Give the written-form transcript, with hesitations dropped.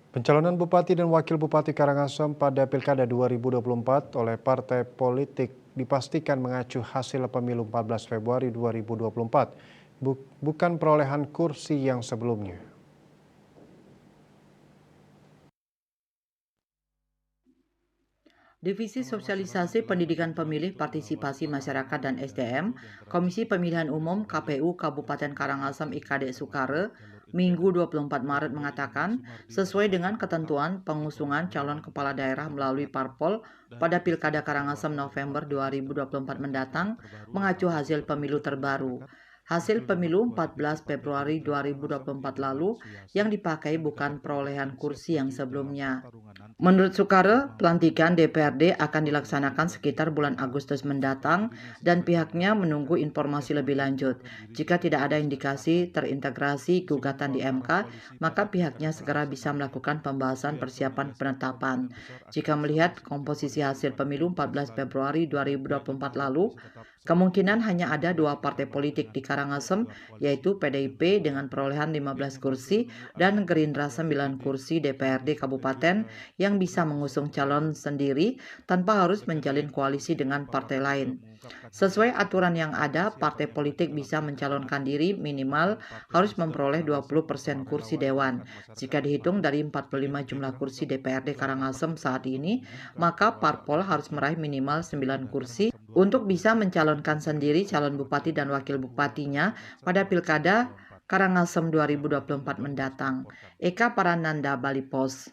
Pencalonan Bupati dan Wakil Bupati Karangasem pada Pilkada 2024 oleh partai politik dipastikan mengacu hasil pemilu 14 Februari 2024, bukan perolehan kursi yang sebelumnya. Divisi Sosialisasi Pendidikan Pemilih Partisipasi Masyarakat dan SDM, Komisi Pemilihan Umum KPU Kabupaten Karangasem IKD Sukare, Minggu 24 Maret mengatakan, sesuai dengan ketentuan pengusungan calon kepala daerah melalui parpol pada Pilkada Karangasem November 2024 mendatang, mengacu hasil pemilu terbaru. Hasil pemilu 14 Februari 2024 lalu yang dipakai bukan perolehan kursi yang sebelumnya. Menurut Soekare, pelantikan DPRD akan dilaksanakan sekitar bulan Agustus mendatang dan pihaknya menunggu informasi lebih lanjut. Jika tidak ada indikasi terintegrasi gugatan di MK, maka pihaknya segera bisa melakukan pembahasan persiapan penetapan. Jika melihat komposisi hasil pemilu 14 Februari 2024 lalu, kemungkinan hanya ada dua partai politik di Karangasem, yaitu PDIP dengan perolehan 15 kursi dan Gerindra 9 kursi DPRD Kabupaten yang bisa mengusung calon sendiri tanpa harus menjalin koalisi dengan partai lain. Sesuai aturan yang ada, partai politik bisa mencalonkan diri minimal harus memperoleh 20% kursi dewan. Jika dihitung dari 45 jumlah kursi DPRD Karangasem saat ini, maka parpol harus meraih minimal 9 kursi untuk bisa mencalonkan sendiri calon bupati dan wakil bupatinya pada Pilkada Karangasem 2024 mendatang. Eka Parananda, Bali Pos.